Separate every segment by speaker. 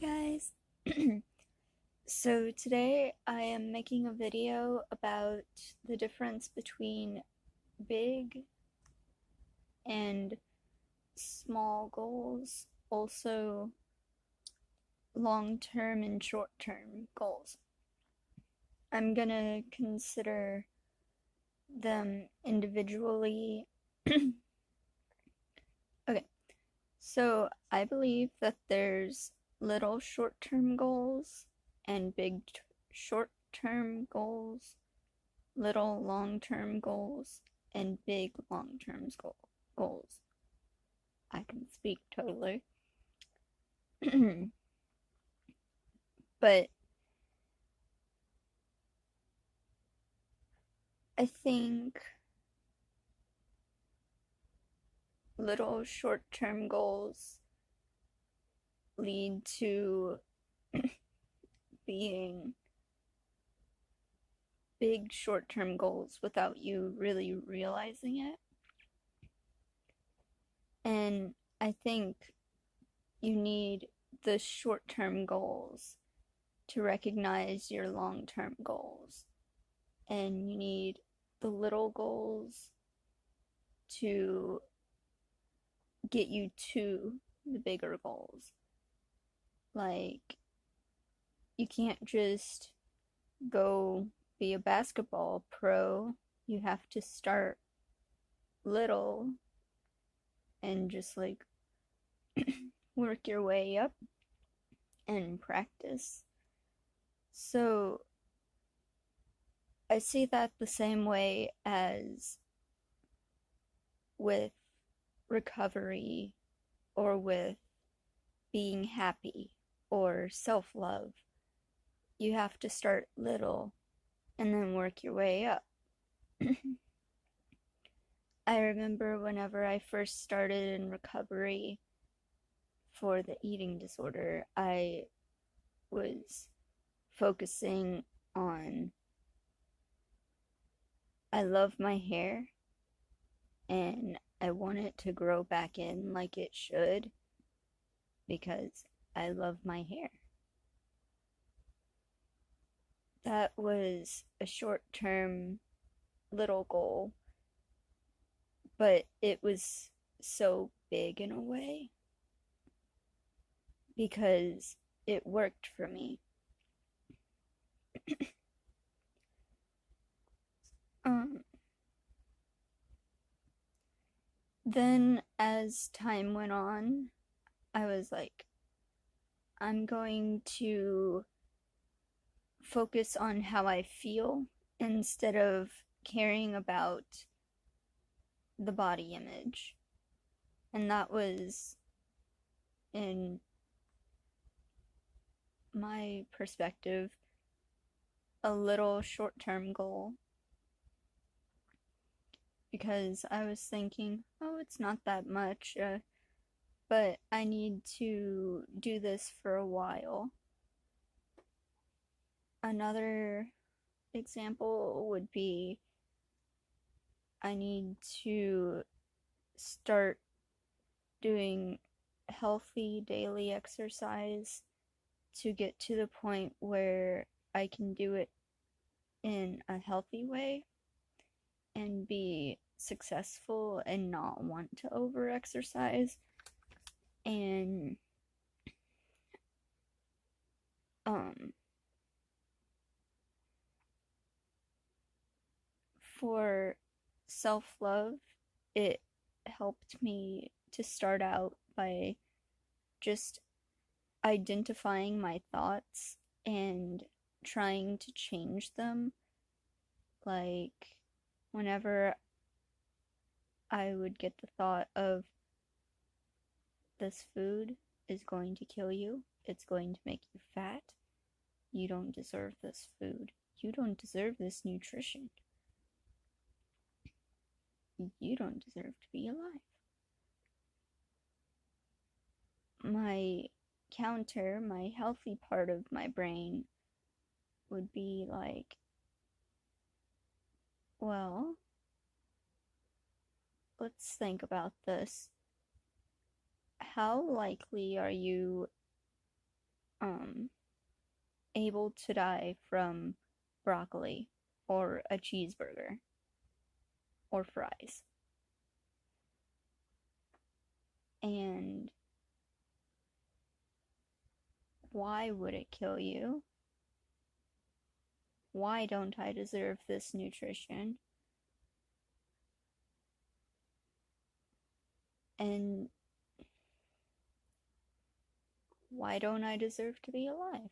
Speaker 1: guys. So today I am making a video about the difference between big and small goals, also long-term and short-term goals. I'm gonna consider them individually. Okay, so I believe that there's little short-term goals and big short-term goals, little long-term goals, and big long-term goals. I can speak totally. But I think little short-term goals lead to being big short-term goals without you really realizing it. And I think you need the short-term goals to recognize your long-term goals. And you need the little goals to get you to the bigger goals. Like, you can't just go be a basketball pro. You have to start little and just like work your way up and practice. So I see that the same way as with recovery or with being happy or self-love. You have to start little and then work your way up. I remember whenever I first started in recovery for the eating disorder, I was focusing on I love my hair and I want it to grow back in like it should because I love my hair. That was a short-term little goal, but it was so big in a way because it worked for me. Then as time went on, I was like, I'm going to focus on how I feel instead of caring about the body image. And that was, in my perspective, a little short-term goal. Because I was thinking, oh, it's not that much, but I need to do this for a while. Another example would be I need to start doing healthy daily exercise to get to the point where I can do it in a healthy way and be successful and not want to over exercise. And for self-love, it helped me to start out by just identifying my thoughts and trying to change them. Like, whenever I would get the thought of this food is going to kill you, it's going to make you fat, you don't deserve this food, you don't deserve this nutrition, you don't deserve to be alive. My counter, my healthy part of my brain would be like, well, let's think about this. How likely are you able to die from broccoli or a cheeseburger or fries. And why would it kill you? Why don't I deserve this nutrition? And why don't I deserve to be alive?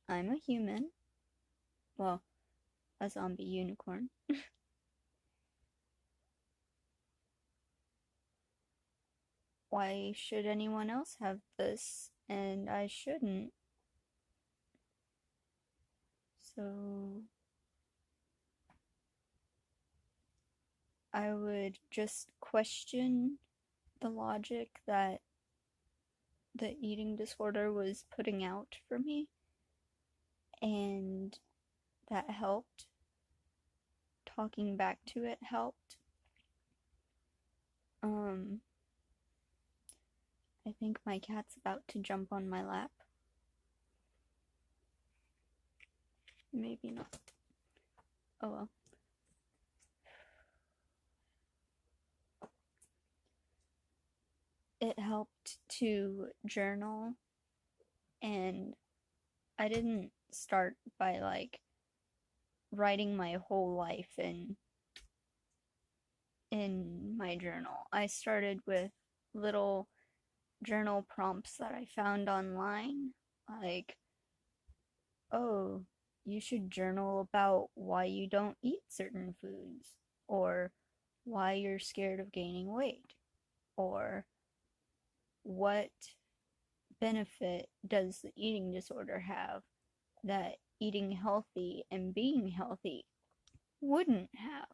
Speaker 1: I'm a human. Well, a zombie unicorn. Why should anyone else have this and I shouldn't? So I would just question the logic that the eating disorder was putting out for me, and that helped. Talking back to it helped. I think my cat's about to jump on my lap. Maybe not. Oh well. It helped to journal, and I didn't start by like writing my whole life in my journal. I started with little journal prompts that I found online, like, oh, you should journal about why you don't eat certain foods, or why you're scared of gaining weight, or what benefit does the eating disorder have that eating healthy and being healthy wouldn't have.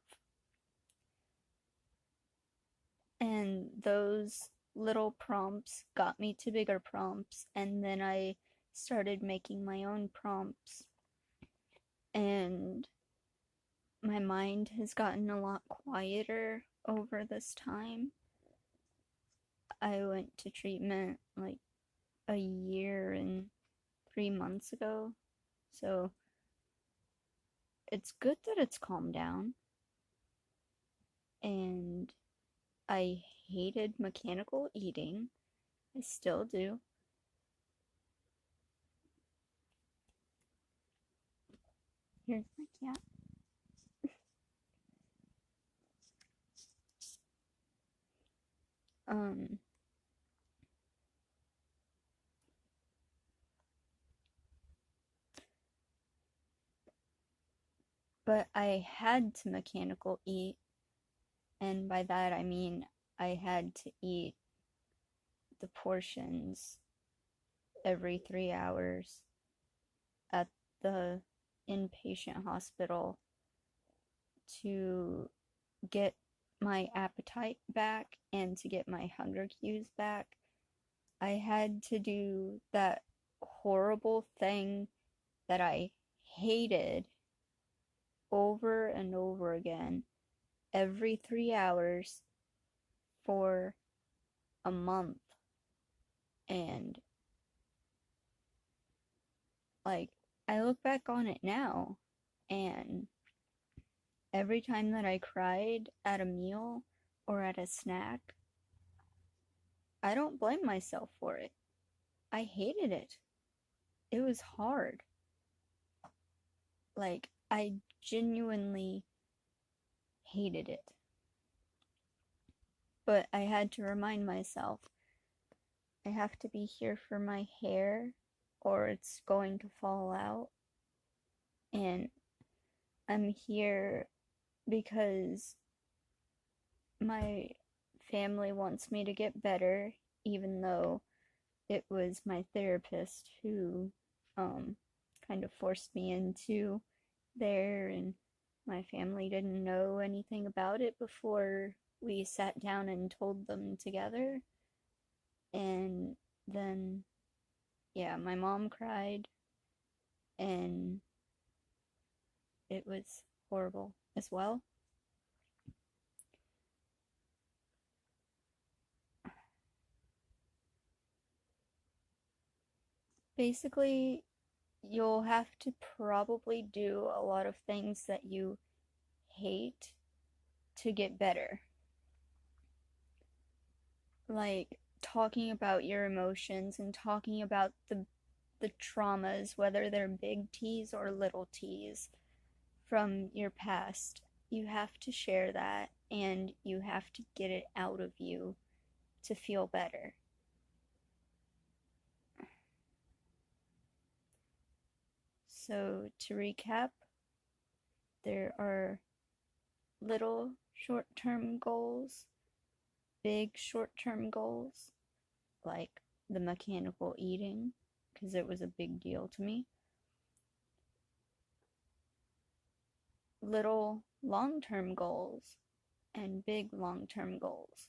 Speaker 1: And those little prompts got me to bigger prompts, and then I started making my own prompts, and my mind has gotten a lot quieter over this time. I went to treatment like a year and 3 months ago, so it's good that it's calmed down. And I hated mechanical eating. I still do. Here's my cat. But I had to mechanical eat, and by that I mean I had to eat the portions every 3 hours at the inpatient hospital to get my appetite back and to get my hunger cues back. I had to do that horrible thing that I hated over and over again every 3 hours for a month. And like, I look back on it now, and every time that I cried at a meal or at a snack, I don't blame myself for it. I hated it. It was hard. Like, I genuinely hated it. But I had to remind myself, I have to be here for my hair or it's going to fall out. And I'm here because my family wants me to get better, even though it was my therapist who kind of forced me into there, and my family didn't know anything about it before we sat down and told them together. And then, yeah, my mom cried, and it was horrible as well. Basically, you'll have to probably do a lot of things that you hate to get better. Like talking about your emotions and talking about the traumas, whether they're big T's or little T's from your past. You have to share that and you have to get it out of you to feel better. So, to recap, there are little short term goals, big short term goals, like the mechanical eating, because it was a big deal to me, little long term goals, and big long term goals.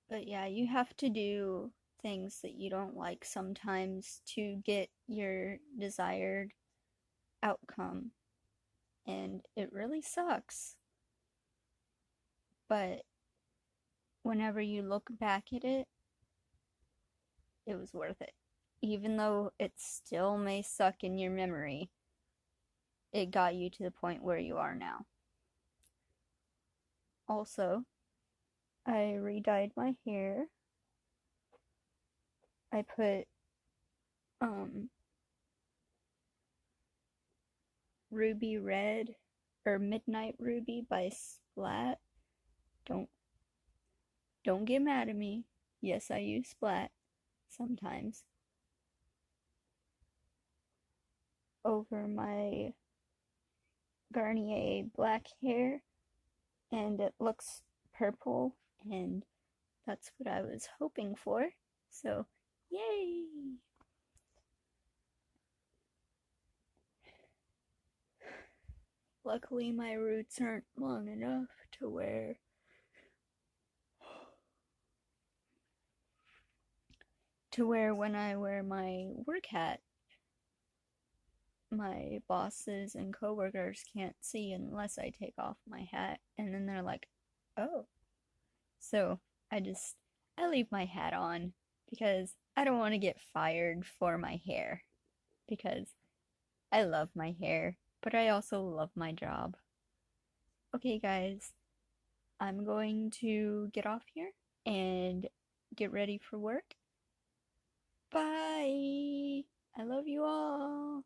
Speaker 1: But yeah, you have to do things that you don't like sometimes to get your desired outcome. And it really sucks. But whenever you look back at it, it was worth it. Even though it still may suck in your memory, it got you to the point where you are now. Also, I re-dyed my hair. I put Ruby Red or Midnight Ruby by Splat. Don't don't get mad at me. Yes, I use Splat sometimes. Over my Garnier black hair, and it looks purple, and that's what I was hoping for. So, yay! Luckily, my roots aren't long enough to wear when I wear my work hat, my bosses and coworkers can't see unless I take off my hat, and then they're like, "Oh." So, I leave my hat on because I don't want to get fired for my hair because I love my hair, but I also love my job. Okay, guys, I'm going to get off here and get ready for work. Bye! I love you all!